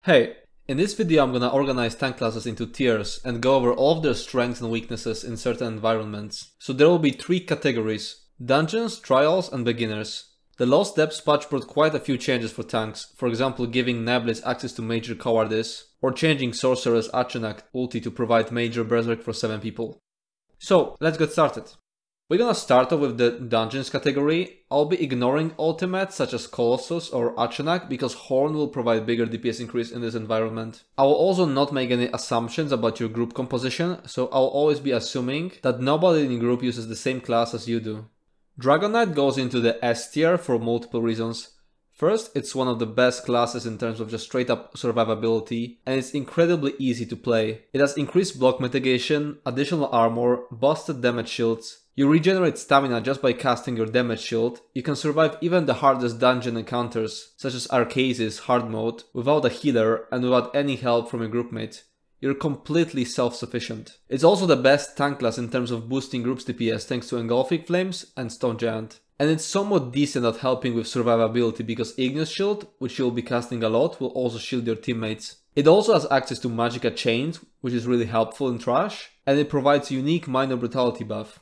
Hey, in this video I'm gonna organize tank classes into tiers and go over all of their strengths and weaknesses in certain environments. So there will be 3 categories: dungeons, trials and beginners. The Lost Depths patch brought quite a few changes for tanks, for example giving nightblades access to major cowardice, or changing sorcerer's Achenak ulti to provide major berserk for 7 people. So let's get started. We're gonna start off with the dungeons category. I'll be ignoring ultimates such as Colossus or Achenak because Horn will provide bigger DPS increase in this environment. I will also not make any assumptions about your group composition, so I'll always be assuming that nobody in your group uses the same class as you do. Dragonknight goes into the S tier for multiple reasons. First, it's one of the best classes in terms of just straight up survivability, and it's incredibly easy to play. It has increased block mitigation, additional armor, busted damage shields. You regenerate stamina just by casting your damage shield. You can survive even the hardest dungeon encounters, such as Arcasis hard mode, without a healer and without any help from your groupmate. You're completely self-sufficient. It's also the best tank class in terms of boosting groups DPS thanks to Engulfing Flames and Stone Giant. And it's somewhat decent at helping with survivability because Igneous Shield, which you'll be casting a lot, will also shield your teammates. It also has access to Magicka Chains, which is really helpful in Trash, and it provides unique minor brutality buff.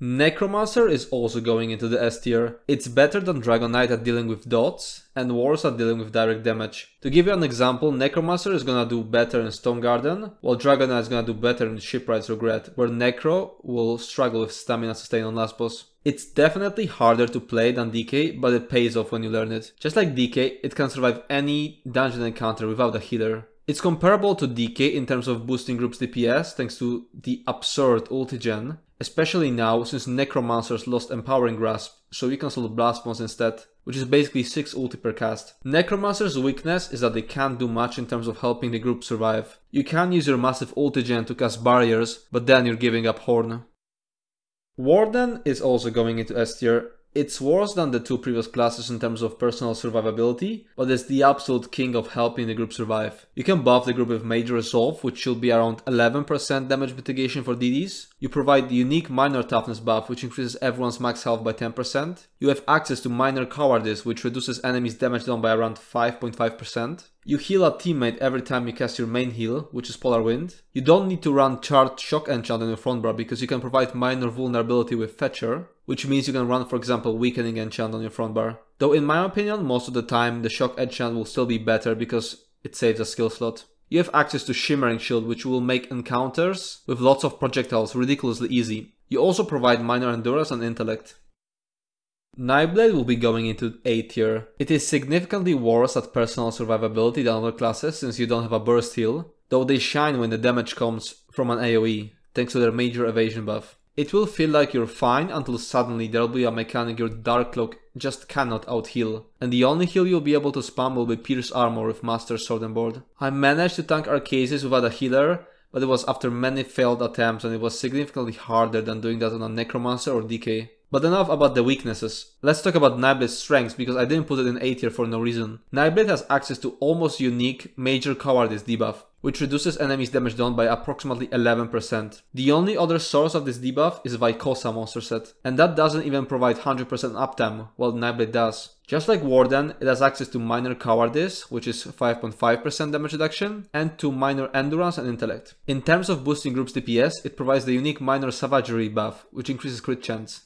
Necromancer is also going into the S tier. It's better than dragonknight at dealing with dots and worse at dealing with direct damage. To give you an example, Necromancer is gonna do better in Stone Garden, while dragonknight is gonna do better in Shipwright's Regret, where Necro will struggle with stamina sustain on last boss. It's definitely harder to play than DK, but it pays off when you learn it. Just like DK, it can survive any dungeon encounter without a healer. It's comparable to DK in terms of boosting groups DPS thanks to the absurd ulti gen, especially now since Necromancers lost Empowering Grasp, so you can solo Blast Bombs instead, which is basically 6 ulti per cast. Necromancer's weakness is that they can't do much in terms of helping the group survive. You can use your massive ulti gen to cast barriers, but then you're giving up Horn. Warden is also going into S tier. It's worse than the 2 previous classes in terms of personal survivability, but it's the absolute king of helping the group survive. You can buff the group with Major Resolve, which should be around 11% damage mitigation for DDs. You provide the unique Minor Toughness buff, which increases everyone's max health by 10%. You have access to Minor Cowardice, which reduces enemies' damage down by around 5.5%. You heal a teammate every time you cast your main heal, which is Polar Wind. You don't need to run Charged Shock Enchant on your front bar because you can provide minor vulnerability with Fetcher, which means you can run, for example, Weakening Enchant on your front bar. Though in my opinion, most of the time the Shock Enchant will still be better because it saves a skill slot. You have access to Shimmering Shield, which will make encounters with lots of projectiles ridiculously easy. You also provide minor endurance and intellect. Nightblade will be going into A tier. It is significantly worse at personal survivability than other classes since you don't have a burst heal, though they shine when the damage comes from an AoE, thanks to their major evasion buff. It will feel like you're fine until suddenly there'll be a mechanic your Dark Cloak just cannot out-heal, and the only heal you'll be able to spam will be Pierce Armor with Master Sword and Board. I managed to tank Arcasis without a healer, but it was after many failed attempts and it was significantly harder than doing that on a Necromancer or DK. But enough about the weaknesses. Let's talk about Nightblade's strengths because I didn't put it in A tier for no reason. Nightblade has access to almost unique Major Cowardice debuff, which reduces enemies' damage down by approximately 11%. The only other source of this debuff is Vykosa monster set, and that doesn't even provide 100% uptime, while Nightblade does. Just like Warden, it has access to Minor Cowardice, which is 5.5% damage reduction, and to Minor Endurance and Intellect. In terms of boosting groups DPS, it provides the unique Minor Savagery buff, which increases crit chance.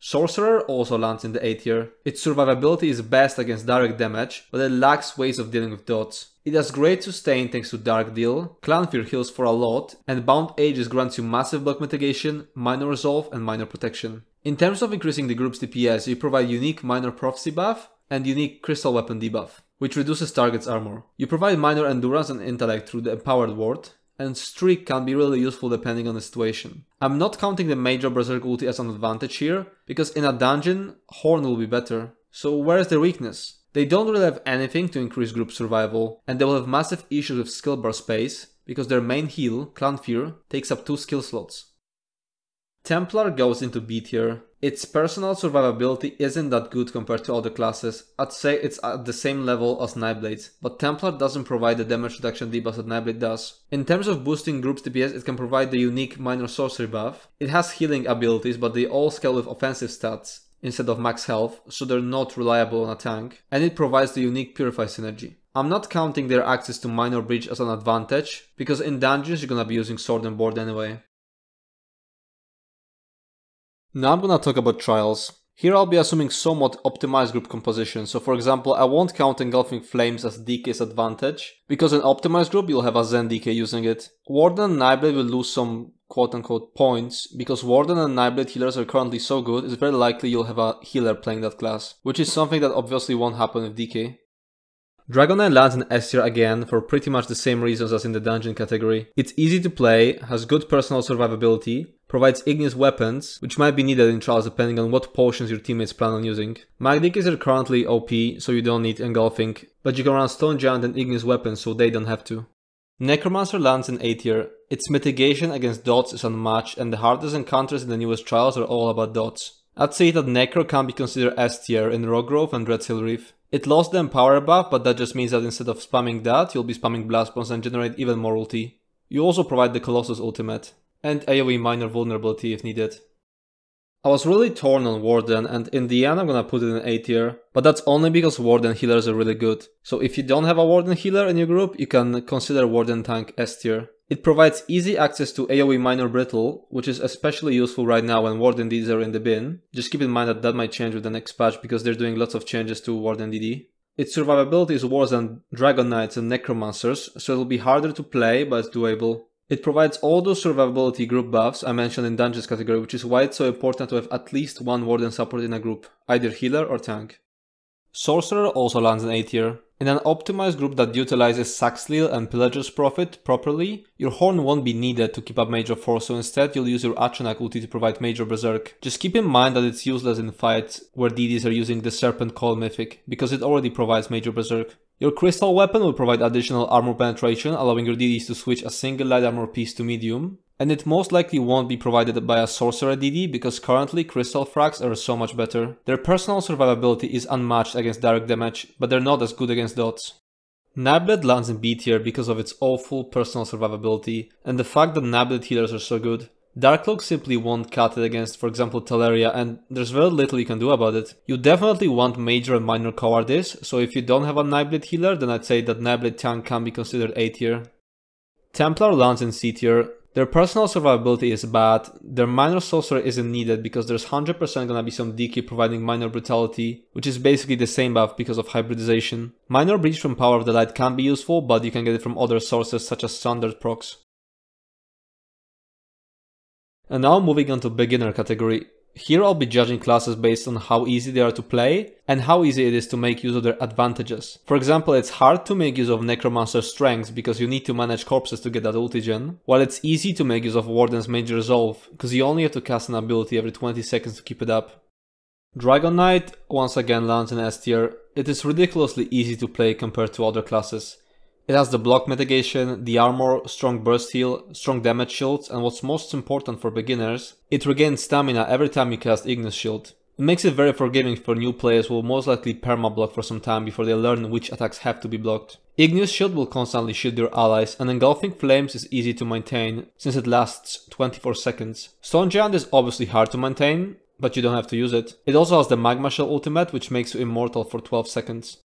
Sorcerer also lands in the A tier. Its survivability is best against direct damage, but it lacks ways of dealing with dots. It has great sustain thanks to Dark Deal, Clanfear heals for a lot, and Bound Aegis grants you massive block mitigation, minor resolve and minor protection. In terms of increasing the group's DPS, you provide unique Minor Prophecy buff and unique Crystal Weapon debuff, which reduces target's armor. You provide minor endurance and intellect through the Empowered Ward, and Streak can be really useful depending on the situation. I'm not counting the Major Berserk ulti as an advantage here, because in a dungeon, Horn will be better. So where is their weakness? They don't really have anything to increase group survival, and they will have massive issues with skill bar space, because their main heal, Clanfear, takes up 2 skill slots. Templar goes into B tier. Its personal survivability isn't that good compared to other classes. I'd say it's at the same level as Nightblade, but Templar doesn't provide the damage reduction debuff that Nightblade does. In terms of boosting groups DPS, it can provide the unique Minor Sorcery buff. It has healing abilities, but they all scale with offensive stats. instead of max health, so they're not reliable on a tank, and it provides the unique Purify synergy. I'm not counting their access to minor breach as an advantage, because in dungeons you're gonna be using sword and board anyway. Now I'm gonna talk about trials. Here I'll be assuming somewhat optimized group composition, so for example I won't count Engulfing Flames as DK's advantage, because in optimized group you'll have a Zen DK using it. Warden and Nightblade will lose some quote-unquote points, because Warden and Nightblade healers are currently so good, it's very likely you'll have a healer playing that class, which is something that obviously won't happen with DK. Dragonknight lands in S tier again for pretty much the same reasons as in the dungeon category. It's easy to play, has good personal survivability, provides igneous weapons, which might be needed in trials depending on what potions your teammates plan on using. Mag DKs are currently OP, so you don't need engulfing, but you can run Stone Giant and igneous weapons so they don't have to. Necromancer lands in A tier. Its mitigation against dots is unmatched, and the hardest encounters in the newest trials are all about dots. I'd say that Necro can be considered S tier in Rock Grove and Red Hill Reef. It lost the Empower buff, but that just means that instead of spamming that, you'll be spamming Blast Bombs and generate even more ulti. You also provide the Colossus ultimate, and AoE minor vulnerability if needed. I was really torn on Warden, and in the end I'm gonna put it in A tier, but that's only because Warden healers are really good. So if you don't have a Warden healer in your group, you can consider Warden tank S tier. It provides easy access to AoE minor brittle, which is especially useful right now when Warden DDs are in the bin. Just keep in mind that that might change with the next patch because they're doing lots of changes to Warden DD. Its survivability is worse than Dragonknights and Necromancers, so it'll be harder to play, but it's doable. It provides all those survivability group buffs I mentioned in Dungeons category, which is why it's so important to have at least one Warden support in a group, either healer or tank. Sorcerer also lands in A tier. In an optimized group that utilizes Saxhleel and Pillager's Profit properly, your Horn won't be needed to keep up Major Force, so instead you'll use your Achenak ulti to provide Major Berserk. Just keep in mind that it's useless in fights where DDs are using the Serpent Call Mythic, because it already provides Major Berserk. Your Crystal Weapon will provide additional armor penetration, allowing your DDs to switch a single light armor piece to medium. And it most likely won't be provided by a Sorcerer DD because currently Crystal Frags are so much better. Their personal survivability is unmatched against direct damage, but they're not as good against dots. Nightblade lands in B tier because of its awful personal survivability and the fact that Nightblade healers are so good. Darkcloak simply won't cut it against, for example, Teleria, and there's very little you can do about it. You definitely want major and minor cowardice, so if you don't have a Nightblade healer, then I'd say that Nightblade tank can be considered A tier. Templar lands in C tier. Their personal survivability is bad, their minor sorcerer isn't needed because there's 100% gonna be some DK providing minor brutality, which is basically the same buff because of hybridization. Minor breach from Power of the Light can be useful, but you can get it from other sources such as standard procs. And now moving on to beginner category. Here I'll be judging classes based on how easy they are to play and how easy it is to make use of their advantages. For example, it's hard to make use of Necromancer's strengths because you need to manage corpses to get that ulti gen, while it's easy to make use of Warden's Major Resolve because you only have to cast an ability every 20 seconds to keep it up. Dragonknight once again lands in S tier. It is ridiculously easy to play compared to other classes. It has the block mitigation, the armor, strong burst heal, strong damage shields, and what's most important for beginners, it regains stamina every time you cast Ignis Shield. It makes it very forgiving for new players who will most likely perma-block for some time before they learn which attacks have to be blocked. Ignis Shield will constantly shield your allies, and Engulfing Flames is easy to maintain since it lasts 24 seconds. Stone Giant is obviously hard to maintain, but you don't have to use it. It also has the Magma Shell ultimate, which makes you immortal for 12 seconds.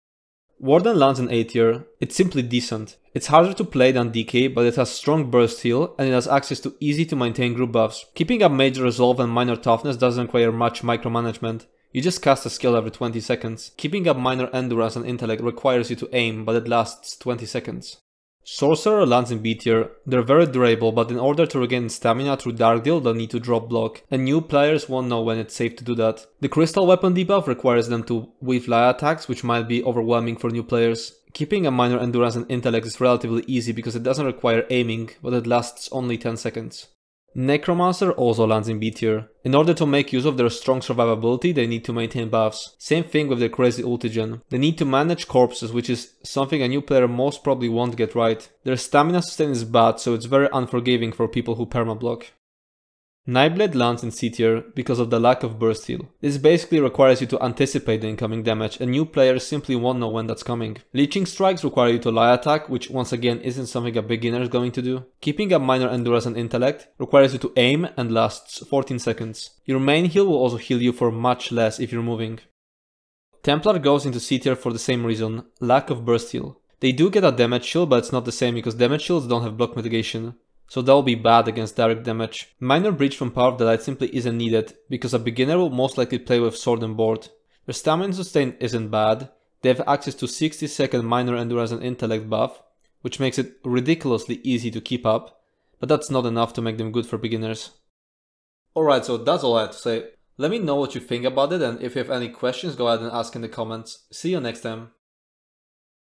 Warden lands in A tier. It's simply decent. It's harder to play than DK, but it has strong burst heal and it has access to easy to maintain group buffs. Keeping up Major Resolve and minor toughness doesn't require much micromanagement. You just cast a skill every 20 seconds. Keeping up minor endurance and intellect requires you to aim, but it lasts 20 seconds. Sorcerer lands in B tier. They're very durable, but in order to regain stamina through Dark Deal, they'll need to drop block, and new players won't know when it's safe to do that. The Crystal Weapon debuff requires them to weave Laya attacks, which might be overwhelming for new players. Keeping a minor endurance and intellect is relatively easy because it doesn't require aiming, but it lasts only 10 seconds. Necromancer also lands in B tier. In order to make use of their strong survivability, they need to maintain buffs. Same thing with their crazy ulti gen. They need to manage corpses, which is something a new player most probably won't get right. Their stamina sustain is bad, so it's very unforgiving for people who perma-block. Nightblade lands in C tier because of the lack of burst heal. This basically requires you to anticipate the incoming damage, and new players simply won't know when that's coming. Leeching strikes require you to lie attack, which once again isn't something a beginner is going to do. Keeping up minor endurance and intellect requires you to aim and lasts 14 seconds. Your main heal will also heal you for much less if you're moving. Templar goes into C tier for the same reason, lack of burst heal. They do get a damage shield, but it's not the same because damage shields don't have block mitigation. So that will be bad against direct damage. Minor breach from Power of the Light simply isn't needed, because a beginner will most likely play with sword and board. Their stamina sustain isn't bad. They have access to 60-second minor endurance and intellect buff, which makes it ridiculously easy to keep up, but that's not enough to make them good for beginners. Alright, so that's all I had to say. Let me know what you think about it, and if you have any questions, go ahead and ask in the comments. See you next time.